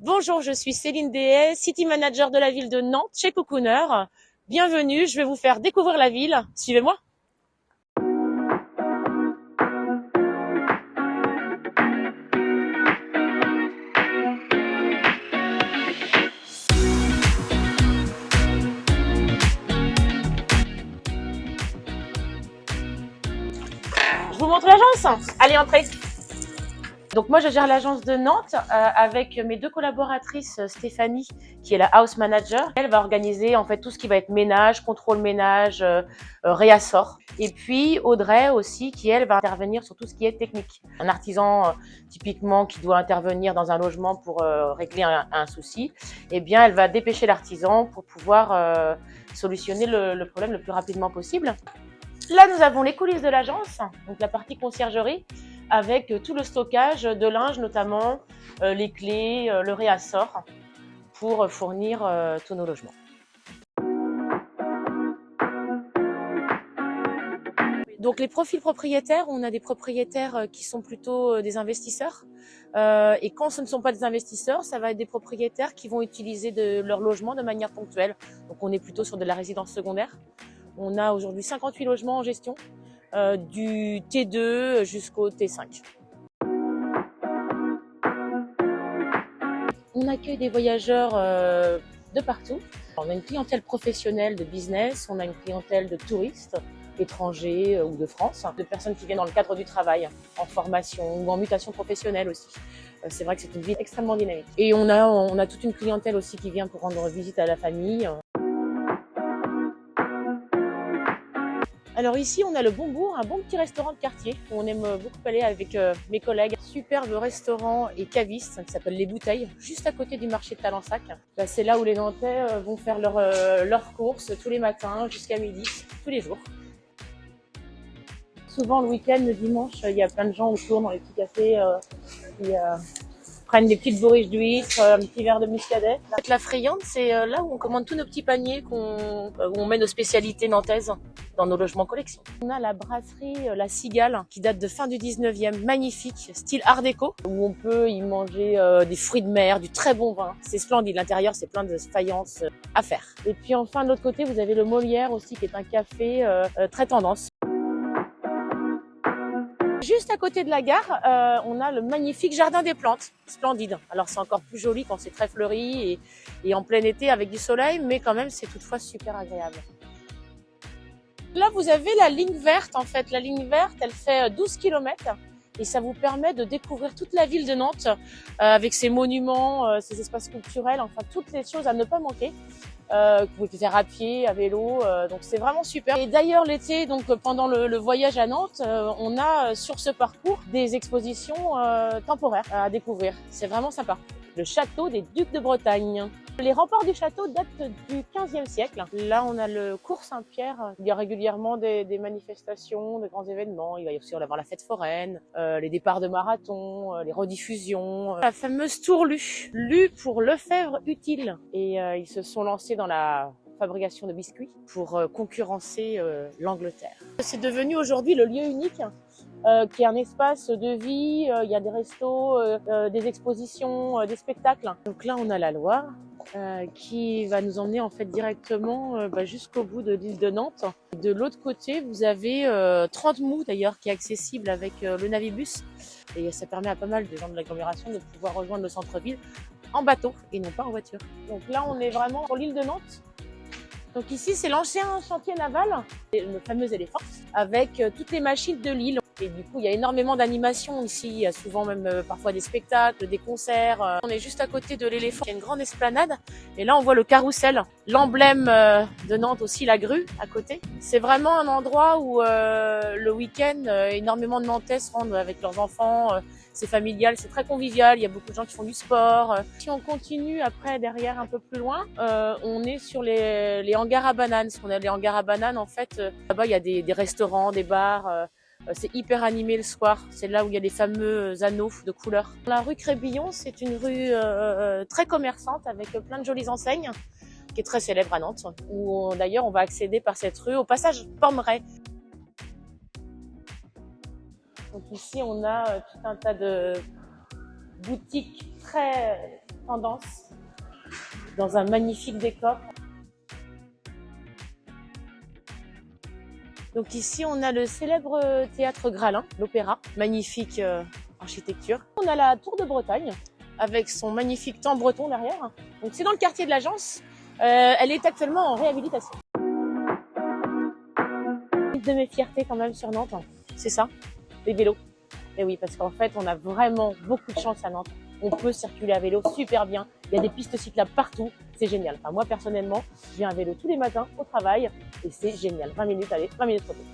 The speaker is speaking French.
Bonjour, je suis Céline Dehaye, City Manager de la ville de Nantes chez Cocooner. Bienvenue, je vais vous faire découvrir la ville. Suivez-moi. Je vous montre l'agence. Allez, entrez. Donc moi, je gère l'agence de Nantes avec mes deux collaboratrices, Stéphanie, qui est la house manager. Elle va organiser en fait tout ce qui va être ménage, contrôle ménage, réassort. Et puis Audrey aussi, qui elle va intervenir sur tout ce qui est technique. Un artisan typiquement qui doit intervenir dans un logement pour régler un souci, eh bien elle va dépêcher l'artisan pour pouvoir solutionner le problème le plus rapidement possible. Là, nous avons les coulisses de l'agence, donc la partie conciergerie, avec tout le stockage de linge, notamment les clés, le réassort, pour fournir tous nos logements. Donc les profils propriétaires, on a des propriétaires qui sont plutôt des investisseurs. Et quand ce ne sont pas des investisseurs, ça va être des propriétaires qui vont utiliser leur logement de manière ponctuelle. Donc on est plutôt sur de la résidence secondaire. On a aujourd'hui 58 logements en gestion, du T2 jusqu'au T5. On accueille des voyageurs de partout. On a une clientèle professionnelle de business, on a une clientèle de touristes, étrangers ou de France, de personnes qui viennent dans le cadre du travail, en formation ou en mutation professionnelle aussi. C'est vrai que c'est une ville extrêmement dynamique. Et on a toute une clientèle aussi qui vient pour rendre visite à la famille. Alors ici, on a le Bonbourg, un bon petit restaurant de quartier où on aime beaucoup aller avec mes collègues. Superbe restaurant et caviste qui s'appelle Les Bouteilles, juste à côté du marché de Talensac. C'est là où les Nantais vont faire leurs courses tous les matins jusqu'à midi, tous les jours. Souvent le week-end, le dimanche, il y a plein de gens autour dans les petits cafés qui prennent des petites bourriches d'huîtres, un petit verre de muscadet. La Frayante, c'est là où on commande tous nos petits paniers, où on met nos spécialités nantaises dans nos logements collection. On a la brasserie La Cigale, qui date de fin du 19e, magnifique, style art déco, où on peut y manger des fruits de mer, du très bon vin. C'est splendide, l'intérieur c'est plein de faïences à faire. Et puis enfin de l'autre côté, vous avez le Molière aussi, qui est un café très tendance. Juste à côté de la gare, on a le magnifique jardin des plantes, splendide. Alors c'est encore plus joli quand c'est très fleuri et en plein été avec du soleil, mais quand même c'est toutefois super agréable. Là vous avez la ligne verte en fait. La ligne verte, elle fait 12 km et ça vous permet de découvrir toute la ville de Nantes avec ses monuments, ses espaces culturels, enfin toutes les choses à ne pas manquer. Que vous pouvez faire à pied, à vélo, donc c'est vraiment super. Et d'ailleurs l'été, donc pendant le voyage à Nantes, on a sur ce parcours des expositions temporaires à découvrir. C'est vraiment sympa. Le château des Ducs de Bretagne. Les remparts du château datent du XVe siècle. Là, on a le cours Saint-Pierre. Il y a régulièrement des manifestations, des grands événements. Il va y aussi avoir la fête foraine, les départs de marathon, les rediffusions. La fameuse tour Lu pour Lefebvre Utile. Et ils se sont lancés dans la fabrication de biscuits pour concurrencer l'Angleterre. C'est devenu aujourd'hui le lieu unique qui est un espace de vie. Il y a des restos, des expositions, des spectacles. Donc là, on a la Loire qui va nous emmener en fait directement jusqu'au bout de l'île de Nantes. De l'autre côté, vous avez 30 Mous d'ailleurs qui est accessible avec le Navibus. Et ça permet à pas mal de gens de l'agglomération de pouvoir rejoindre le centre-ville en bateau et non pas en voiture. Donc là, on est vraiment sur l'île de Nantes. Donc ici, c'est l'ancien chantier naval, le fameux éléphant, avec toutes les machines de l'île. Et du coup, il y a énormément d'animations ici. Il y a souvent même parfois des spectacles, des concerts. On est juste à côté de l'éléphant. Il y a une grande esplanade. Et là, on voit le carrousel. L'emblème de Nantes aussi, la grue, à côté. C'est vraiment un endroit où le week-end, énormément de Nantais se rendent avec leurs enfants. C'est familial, c'est très convivial. Il y a beaucoup de gens qui font du sport. Si on continue après, derrière, un peu plus loin, on est sur les hangars à bananes. Ce qu'on a les hangars à bananes, en fait, là-bas, il y a des restaurants, des bars. C'est hyper animé le soir. C'est là où il y a les fameux anneaux de couleurs. La rue Crébillon, c'est une rue très commerçante avec plein de jolies enseignes, qui est très célèbre à Nantes, où d'ailleurs on va accéder par cette rue au passage Pommeraye. Donc ici on a tout un tas de boutiques très tendance, dans un magnifique décor. Donc ici, on a le célèbre théâtre Gralin, l'opéra, magnifique architecture. On a la Tour de Bretagne, avec son magnifique temple breton derrière. Donc c'est dans le quartier de l'Agence. Elle est actuellement en réhabilitation. Une de mes fiertés quand même sur Nantes, c'est ça, les vélos. Et oui, parce qu'en fait, on a vraiment beaucoup de chance à Nantes. On peut circuler à vélo super bien. Il y a des pistes cyclables partout. C'est génial. Enfin, moi, personnellement, j'ai un vélo tous les matins au travail et c'est génial. 20 minutes aller, 20 minutes retour.